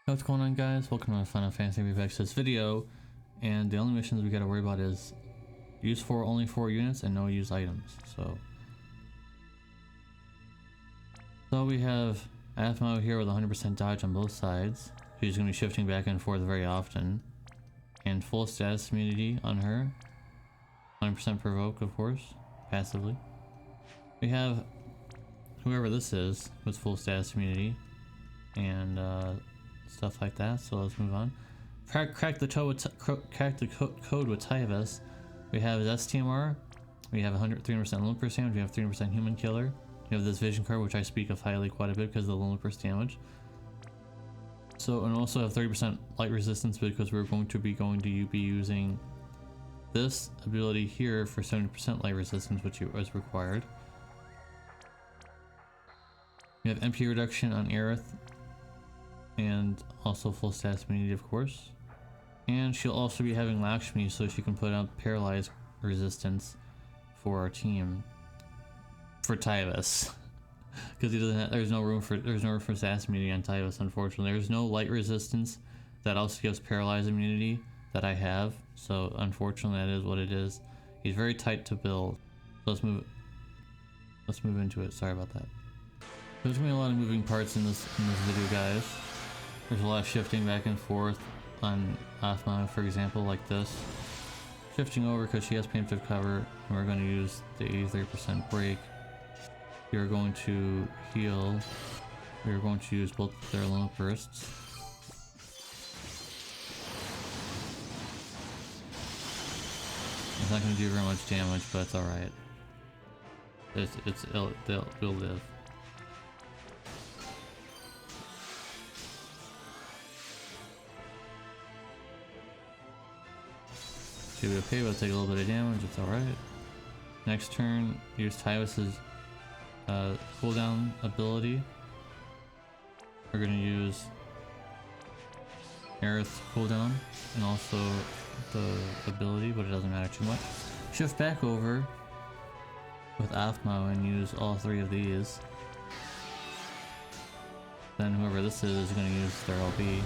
What's going on, guys? Welcome to Final Fantasy VX this video, and the only missions we gotta worry about is use only 4 units and no use items. So we have Aphmau here with 100% dodge on both sides. She's gonna be shifting back and forth very often, and full status immunity on her. 100% provoke, of course, passively. We have whoever this is with full status immunity and stuff like that. So let's move on. Crack the code with Tyvas. We have his STMR. We have 300% Lone Burst damage. We have 300% Human Killer. We have this Vision card, which I speak of highly quite a bit because of the Lone Burst damage. So, and also have 30% light resistance because we're going to be using this ability here for 70% light resistance, which is required. We have MP reduction on Aerith, and also full status immunity, of course. And she'll also be having Lakshmi, so she can put out paralyzed resistance for our team for Tyvas, because he doesn't. There's no room for status immunity on Tyvas. Unfortunately, there's no light resistance that also gives paralyzed immunity that I have. So unfortunately, that is what it is. He's very tight to build. So let's move into it. Sorry about that. There's gonna be a lot of moving parts in this video, guys. There's a lot of shifting back and forth on Aphmau, for example, like this. Shifting over because she has preemptive cover, and we're going to use the 83% break. We are going to heal. We are going to use both their Lone Bursts. It's not going to do very much damage, but it's alright. They'll live. Should be okay, but take a little bit of damage, it's alright. Next turn, use Tyvas's cooldown ability. We're gonna use Aerith's cooldown and also the ability, but it doesn't matter too much. Shift back over with Aphmau and use all 3 of these. Then whoever this is gonna use their LB.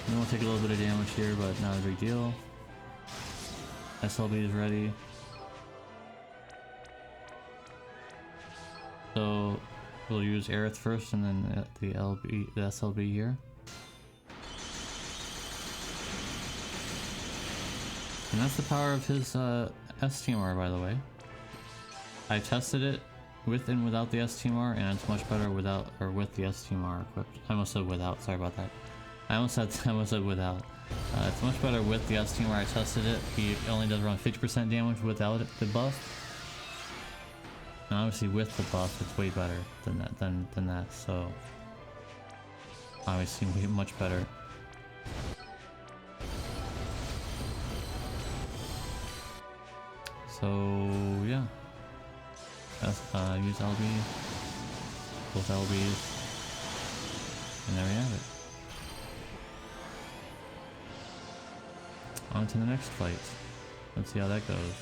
We'll take a little bit of damage here, but not a big deal. SLB is ready. So we'll use Aerith first and then the SLB here. And that's the power of his STMR, by the way. I tested it with and without the STMR, and it's much better without, or with the STMR equipped. I almost said without, sorry about that. I almost said without. It's much better with the S team where I tested it. He only does around 50% damage without it, the buff. And obviously with the buff, it's way better than that. So obviously much better. So yeah, that's use LB, both LBs, and there we have it. On to the next fight. Let's see how that goes.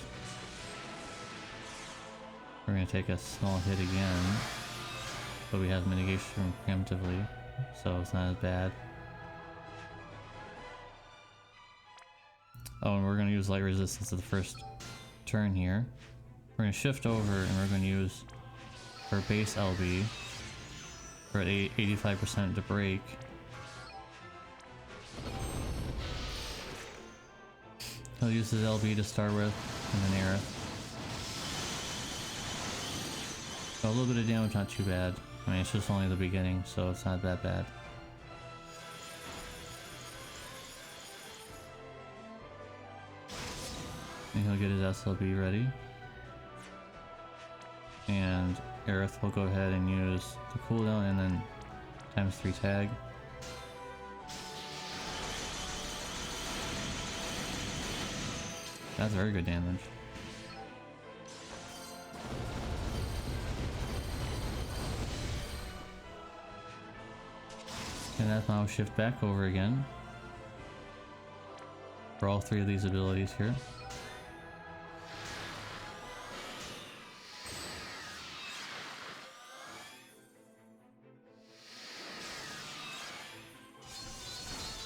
We're going to take a small hit again, but we have mitigation preemptively, so it's not as bad. Oh, and we're going to use light resistance at the first turn here. We're going to shift over and we're going to use our base LB for 85% to break. He'll use his LB to start with, and then Aerith. So a little bit of damage, not too bad. I mean, it's just only the beginning, so it's not that bad. And he'll get his SLB ready. And Aerith will go ahead and use the cooldown and then ×3 tag. That's very good damage. And that's now shift back over again for all 3 of these abilities here.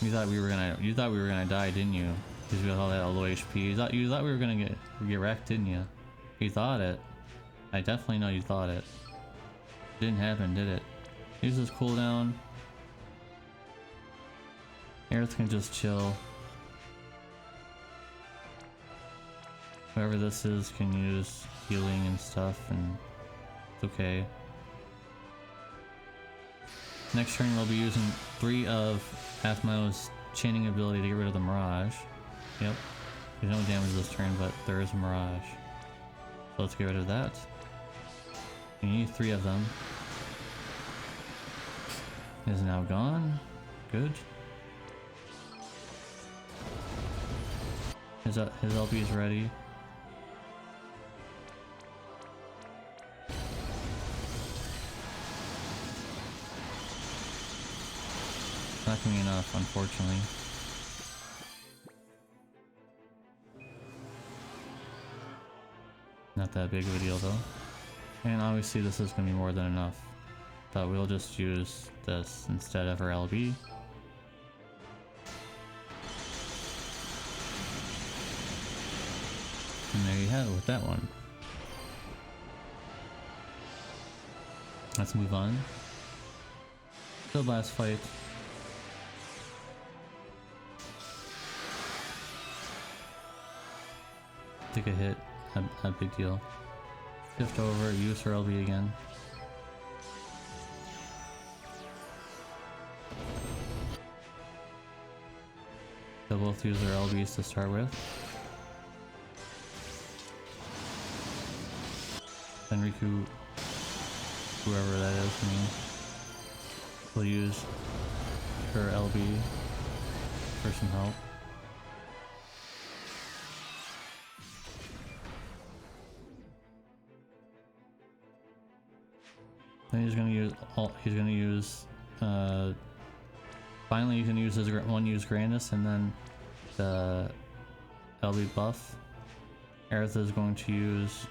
You thought we were gonna die, didn't you? Because we got all that low HP. You thought we were gonna get wrecked, didn't you? You thought it. I definitely know you thought it. Didn't happen, did it? Use this cooldown. Aerith can just chill. Whoever this is can use healing and stuff, and it's okay. Next turn we'll be using 3 of Athmao's chaining ability to get rid of the Mirage. Yep. There's no damage this turn, but there is a Mirage. So let's get rid of that. You need 3 of them. It is now gone. Good. His LB is ready. Not gonna be enough, unfortunately. Not that big of a deal though. And obviously this is gonna be more than enough. But we'll just use this instead of our LB. And there you have it with that one. Let's move on to the last fight. Take a hit, a big deal. Shift over, use her LB again. They'll both use their LBs to start with. Then Riku, whoever that is, will use her LB for some help. Then he's gonna use finally he's gonna use his use Grandis, and then the LB buff. Aerith is going to use,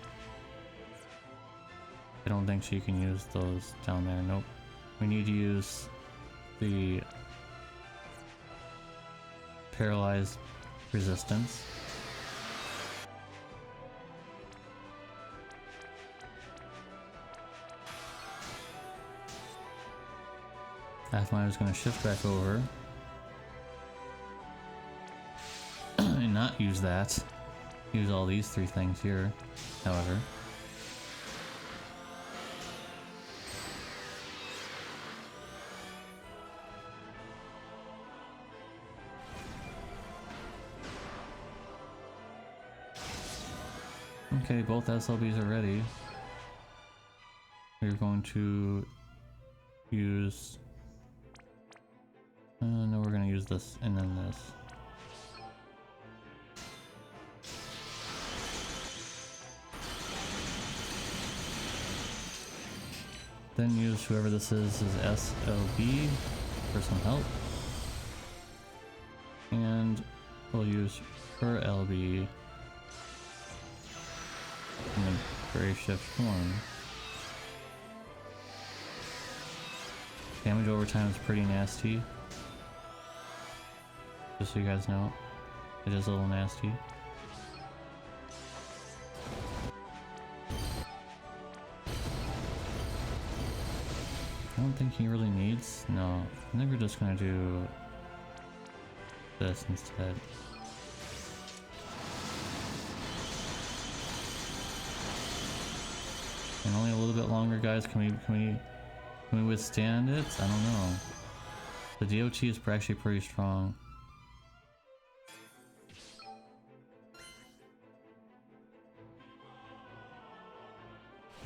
I don't think she can use those down there, nope. We need to use the paralyzed resistance. Athmai is going to shift back over and not use that. Use all these 3 things here, however. Okay, both SLBs are ready. We're going to use... no, we're going to use this and then this. Then use whoever this is as SLB for some help. And we'll use her LB in the Brave Shift form. Damage over time is pretty nasty. Just so you guys know, it is a little nasty. I don't think he really needs. No, I think we're just gonna do this instead. And only a little bit longer, guys. Can we withstand it? I don't know. The DOT is actually pretty strong.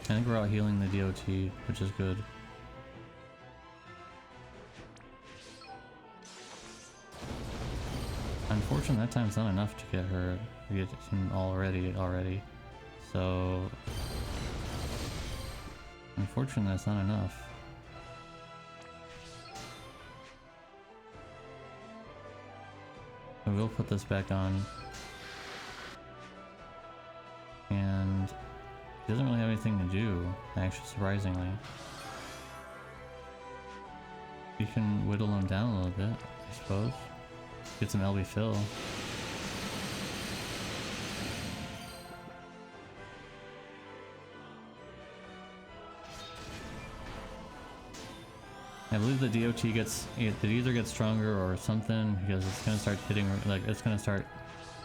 I think we're out healing the DOT, which is good. Unfortunately, that time's not enough to get him already. So, unfortunately, that's not enough. I will put this back on, and he doesn't really have anything to do, actually, surprisingly. You can whittle him down a little bit, I suppose. Get some LB fill. I believe the DOT gets, it either gets stronger or something, because it's gonna start hitting, like, it's gonna start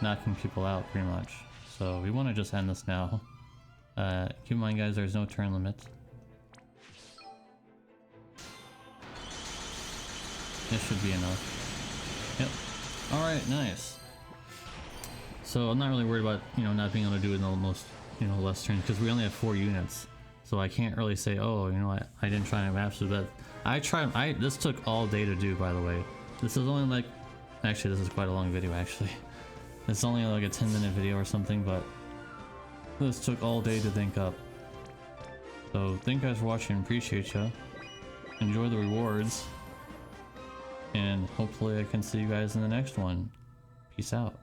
knocking people out pretty much. So we want to just end this now. Keep in mind, guys, there's no turn limit. This should be enough. Yep. Alright, nice. So I'm not really worried about, you know, not being able to do it in the most, you know, less turns, because we only have 4 units. So I can't really say, oh, you know, I didn't try my absolute best. This took all day to do, by the way. This is only like, actually this is quite a long video actually. It's only like a 10-minute video or something, but this took all day to think up. So thank you guys for watching, appreciate ya. Enjoy the rewards. And hopefully I can see you guys in the next one. Peace out.